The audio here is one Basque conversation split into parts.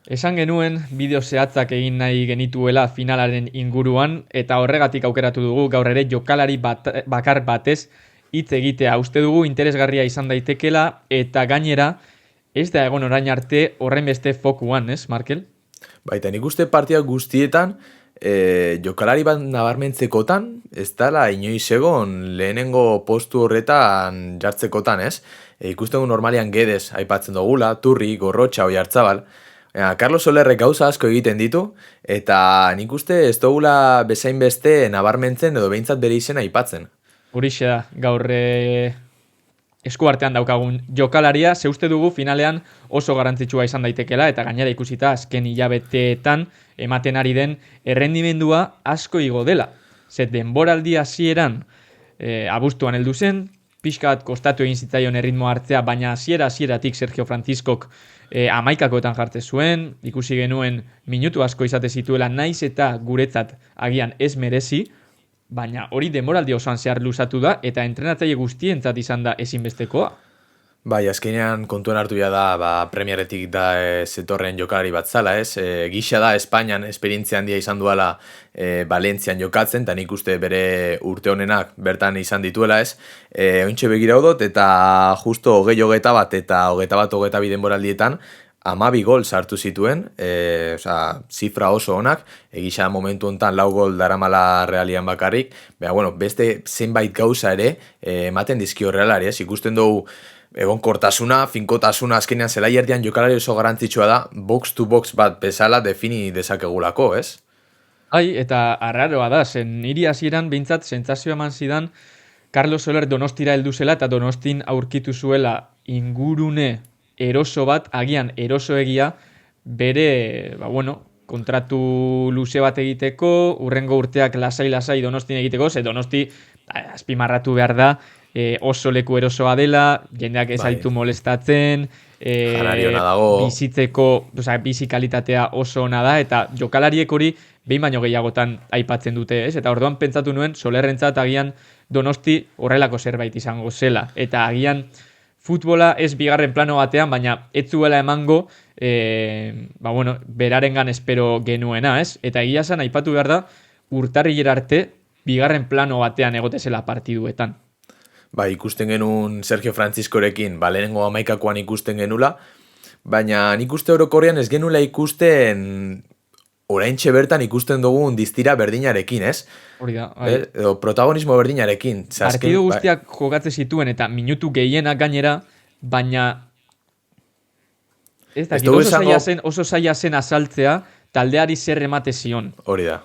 Esan genuen bideo zehatzak egin nahi genituela finalaren inguruan eta horregatik aukeratu dugu gaur ere jokalari bakar batez hitz egitea. Uste dugu interesgarria izan daitekela eta gainera ez da egon orain arte horren beste fokuan, ez, Markel? Baita, nik uste partia guztietan jokalari bat nabarmentzekotan, ez dala inoiz egon lehenengo postu horretan jartzekotan, ez? Ikusten du normalian Guedes aipatzen dugula, Turri, Gorrotxa, Oiartzabal. Carlos Solerrek gauza asko egiten ditu, eta nik uste ez dugula bezain beste nabarmentzen edo behintzat bere izena aipatzen. Horixe da, gaur eskuartean daukagun jokalaria, ze uste dugu finalean oso garrantzitsua izan daitekela eta gainera ikusita azken hilabeteetan ematen ari den errendimendua asko igo dela. Ze denboraldi hasieran abuztuan heldu zen, pixka bat kostatu egin zitzaion erritmo hartzea, baina hasieratik Sergio Franciscok amaikakoetan jarte zuen, ikusi genuen minutu asko izate zituela naiz eta guretzat agian ez merezi, baina hori denboraldi osoan zehar luzatu da eta entrenatzaile guztientzat izan da ezinbestekoa. Bai, azkenean kontuan hartu da, premieretik da zetorren jokalari bat zala, ez? Gisa da, Espainian esperientzia handia izan duela Valentzian jokatzen, eta nik uste bere urte honenak bertan izan dituela, ez? Ointxe begira dut, eta justo 20-21 eta 21-22 denboraldietan, 12 gol sartu zituen, zifra oso onak, egisa momentu honetan 4 gol daramala Realian bakarrik, beste zenbait gauza ere ematen dizkio Realari, ez? Ikusten dugu egonkortasuna, finkotasuna azkenean zelai erdian jokalari oso garrantzitsua da, box to box bat bezala defini dezakegulako, ez? Eta arraroa da, zen niri hasieran behintzat sentsazioa eman zidan Carlos Soler Donostira heldu zela eta Donostin aurkitu zuela ingurune eroso bat, agian erosoegia bere, kontratu luze bat egiteko, urrengo urteak lasai Donostin egiteko, ze Donosti azpimarratu behar da, oso leku erosoa dela, jendeak ez aitu molestatzen, bizitzeko, bizi kalitatea oso ona da, eta jokalariek hori behin baino gehiagotan aipatzen dute, ez? Eta orduan pentsatu nuen, Solerrentzat agian Donosti horrelako zerbait izango zela, eta agian futbola ez bigarren plano batean, baina ez zuela emango, berarengan espero genuena, ez? Eta egia zen, aipatu behar da, urtarrilera arte, bigarren plano batean egotezela partiduetan. Ikusten genuen Sergio Franciscorekin, lehenengo 11koan ikusten genula, baina nik uste orokorrean ez genula ikusten oraintxe bertan ikusten dugun distira berdinarekin, ez? Hori da. Edo protagonismo berdinarekin. Partidu guztiak jokatze zituen eta minutu gehienak gainera, baina ez da, oso zaila zen azaltzea taldeari zer emate zion. Hori da.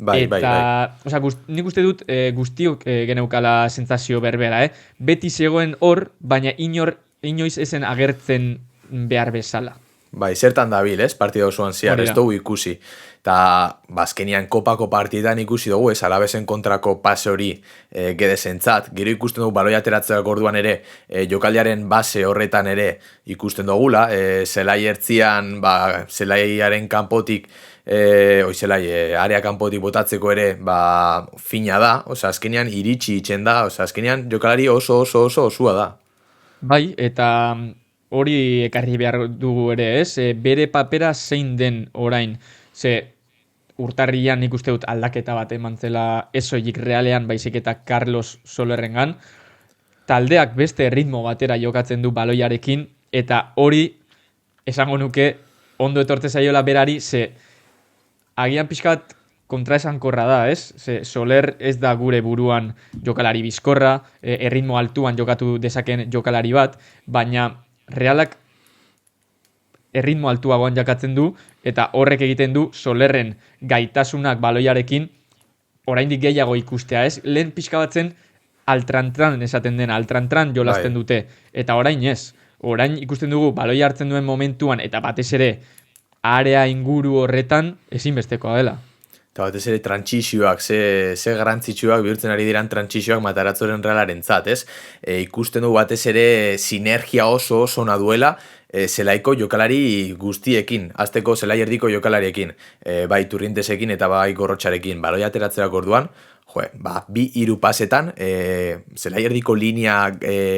Nik uste dut guztiok geneukala sentsazio berbera, Beti zegoen hor, baina inoiz ezen agertzen behar bezala. Zertan dabil, ez? Partida osoan ziar, ez dugu ikusi. Eta, azkenian kopako partidan ikusi dugu, ez? Alabesen kontrako pase hori Guedesentzat. Gero ikusten dugu baloi ateratzeak orduan ere, jokaldiaren base horretan ere ikusten dugula. Zelai ertzian, zelaiaren kanpotik, area kanpotik botatzeko ere, fina da. Azkenean iritsi itzen da. Azkenean jokalari oso osua da. Eta hori ekarri behar dugu ere, ez? Bere papera zein den orain. Urtarrian nik uste dut aldaketa bat eman zela ez soilik Realean, baizik eta Carlos Solerrengan. Taldeak beste ritmo batera jokatzen du baloiarekin, eta hori esango nuke ondo etortze zaiola berari, agian pixkat kontraesankorra da, ez? Soler ez da gure buruan jokalari bizkorra, erritmo altuan jokatu dezaken jokalari bat, baina Realak erritmo altuagoan jakatzen du, eta horrek egiten du Solerren gaitasunak baloiarekin oraindik gehiago ikustea, ez? Lehen pixka batzen altrantran esaten dena, altrantran jolasten dute, eta orain ez. Orain ikusten dugu baloi hartzen duen momentuan, eta batez ere area inguru horretan ezinbestekoa dela. Eta batez ere trantsizioak, ze garrantzitsuak bihurtzen ari diran trantsizioak Matarazzoren Realaren zat, ez? Ikusten du batez ere sinergia oso ona duela zelaiko jokalari guztiekin, azteko zelai erdiko jokalariekin, bai Turrintesekin eta bai Gorrotxarekin, baloi ateratzeak orduan, bi hiru pasetan zelai erdiko linea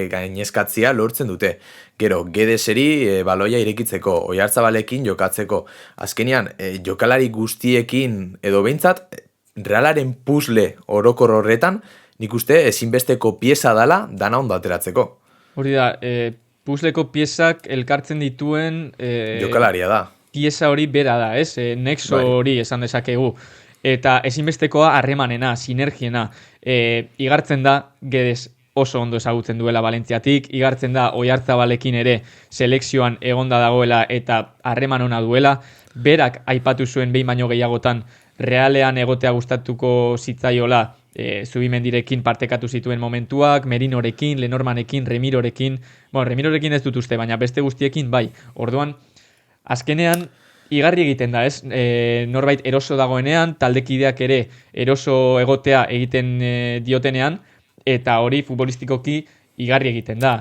gainezkatzia lortzen dute. Gero, Gedeseri baloia irekitzeko, Oyarzabalekin jokatzeko. Azkenean, jokalari guztiekin edo behintzat, Realaren puzzle orokor horretan, nik uste ezinbesteko pieza dala dana ondo ateratzeko. Hori da, puzzleko piezak elkartzen dituen Jokalaria da. pieza hori bera da, ez? Nexo hori esan dezakegu. Eta ezinbestekoa harremanena, sinergiena. Igartzen da, Gedes oso ondo ezagutzen duela Valentziatik, igartzen da Oyarzabalekin ere selekzioan egonda dagoela eta harreman ona duela. Berak aipatu zuen behin baino gehiagotan Realean egotea gustatuko zitzaiola Zubimendirekin partekatu zituen momentuak, Merinorekin, Lenormanekin, Remirorekin. Bueno, Remirorekin ez dut uste, baina beste guztiekin bai. Orduan, azkenean igarri egiten da, ez? Norbait eroso dagoenean, taldekideak ere eroso egotea egiten diotenean, eta hori futbolistikoki igarri egiten da.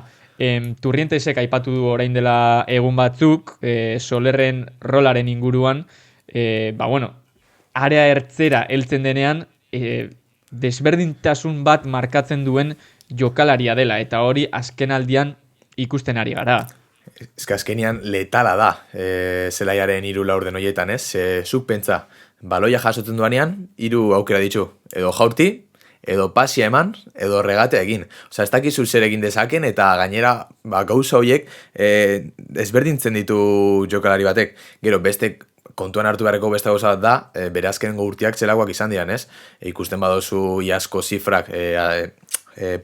Turrientesek aipatu du orain dela egun batzuk, Solerren rolaren inguruan, area ertzera heltzen denean, desberdintasun bat markatzen duen jokalaria dela, eta hori azken aldian ikusten ari gara. Ez que azkenean letala da zelaiaren 3-4 horietan, ez? Zuk pentsa, baloia jasotzen duanean, 3 aukera ditu, edo jaurti, edo pasia eman, edo regatea egin. Osea, ez dakizu zer egin dezaken, eta gainera gauza horiek ezberdintzen ditu jokalari batek. Gero, beste kontuan hartu beharreko beste gauza bat da, bere azkenengo urteak zelakoak izan dian, ez? Ikusten badozu iazko zifrak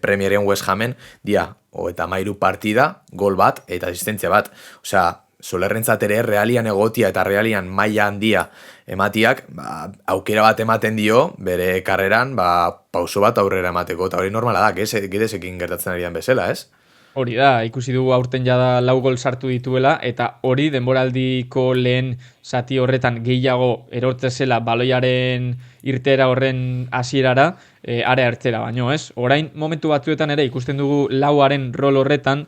Premieren West Hamen, dia, 33 partida, gol bat, eta asistentzia bat. Osea, Solerrentzat ere Realian egotia eta Realian maila handia ematiak, aukera bat ematen dio, bere karreran, pauso bat aurrera emateko, eta hori normala da, Gedesekin gertatzen ari den bezala, ez? Hori da, ikusi dugu aurten jada 4 gol sartu dituela, eta hori denboraldiko lehen zati horretan gehiago erortzen zela baloiaren irtera horren hasierara, area ertzera baino, ez? Orain momentu batzuetan ere ikusten dugu lauaren rol horretan,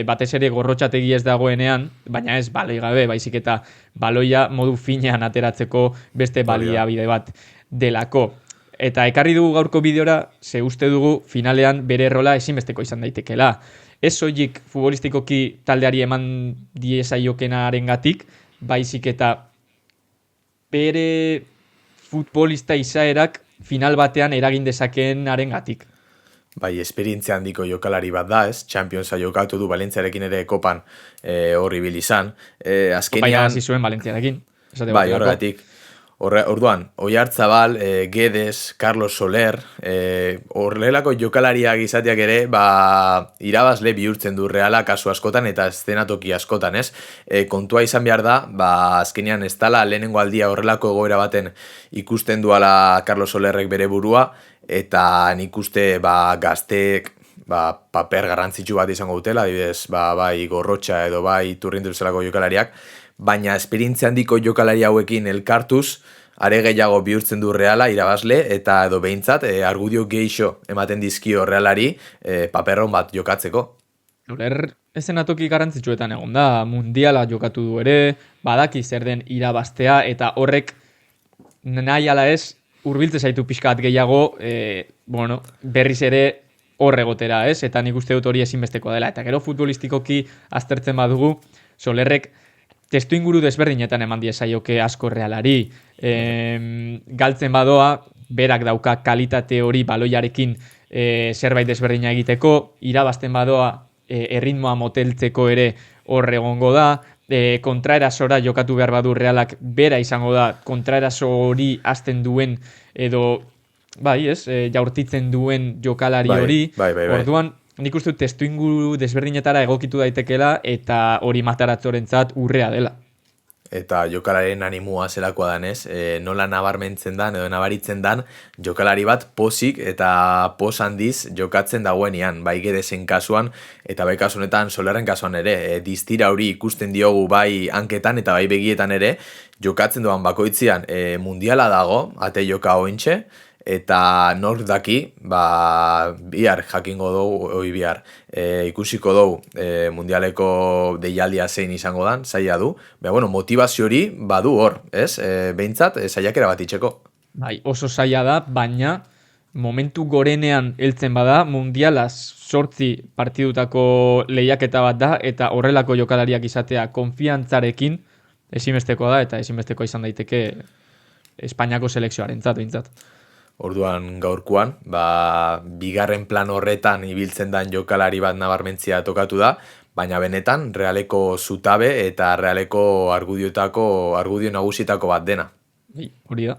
batez ere gorrotxategi ez dagoenean, baina ez baloi gabe, baizik eta baloia modu finean ateratzeko beste baliabide bat delako. Eta ekarri dugu gaurko bideora, ze uste dugu finalean bere rola ezinbesteko izan daitekela. Ez soilik futbolistikoki taldeari eman diezaiokenaren gatik, baizik eta bere futbolista izaerak final batean eragin dezakeenaren gatik. Bai, esperientzia handiko jokalari bat da, ez? Championsa jokatu du Valentziarekin ere kopan horri izan. Kopa irabazi zuen Valentziarekin. Bai, horregatik. Orduan, Oyarzabal, Gedes, Carlos Soler, horrelako jokalariak izateak ere, irabazle bihurtzen du Reala kasu askotan eta eszenatoki askotan, ez? Kontua izan behar da, azkenean ez dala lehenengo aldia horrelako egoera baten ikusten duala Carlos Solerrek bere burua, eta nik uste gazteek paper garrantzitsu bat izango dutela, adibidez, bai Gorrotxa edo bai Turrinduzelako jokalariak, baina esperientzia handiko jokalari hauekin elkartuz, are gehiago bihurtzen du Reala irabazle, eta edo behintzat, argudio geixo ematen dizkio Realari paperron bat jokatzeko. Soler eszenatoki garrantzitsuetan egon da, mundiala jokatu du ere, badaki zer den irabaztea, eta horrek nahi ala ez, hurbiltze zaitu pixkat gehiago, berriz ere horregotera, ez? Eta nik uste dut hori ezinbestekoa dela. Eta gero futbolistikoki aztertzen badugu, Solerrek testu inguru desberdinetan eman diezaioke asko Realari. Galtzen badoa, berak dauka kalitate hori baloiarekin zerbait desberdina egiteko, irabazten badoa erritmoa moteltzeko ere hor egongo da, kontraerasora jokatu behar badu Realak bera izango da, kontraeraso hori hasten duen edo jaurtitzen duen jokalari hori. Bai. Orduan, nik uste testu inguru desberdinetara egokitu daitekela eta hori Matarazzorentzat urrea dela. Eta jokalaren animua zelakoa danez, nola nabarmentzen dan edo nabaritzen dan jokalari bat pozik eta pos handiz jokatzen dagoenean, bai Gedesen kasuan eta bai kasu honetan Solerren kasuan ere, distira hori ikusten diogu bai hanketan eta bai begietan ere, jokatzen doan bakoitzian mundiala dago, ate joka ointxe, eta nor daki, bihar jakingo dugu, ikusiko dugu mundialeko deialdia zein izango dan, zaila du. Motivazio hori badu hor, ez? Behintzat, saiakera bat itxeko. Bai, oso zaila da, baina momentu gorenean heltzen bada, mundialaz 8 partidutako lehiaketa bat da, eta horrelako jokalariak izatea konfiantzarekin ezinbestekoa da, eta ezinbestekoa izan daiteke Espainiako selekzioarentzat behintzat. Orduan gaurkoan, bigarren plan horretan ibiltzen den jokalari bat nabarmentzia tokatu da, baina benetan Realeko zutabe eta Realeko argudio nagusietako bat dena. Hori da.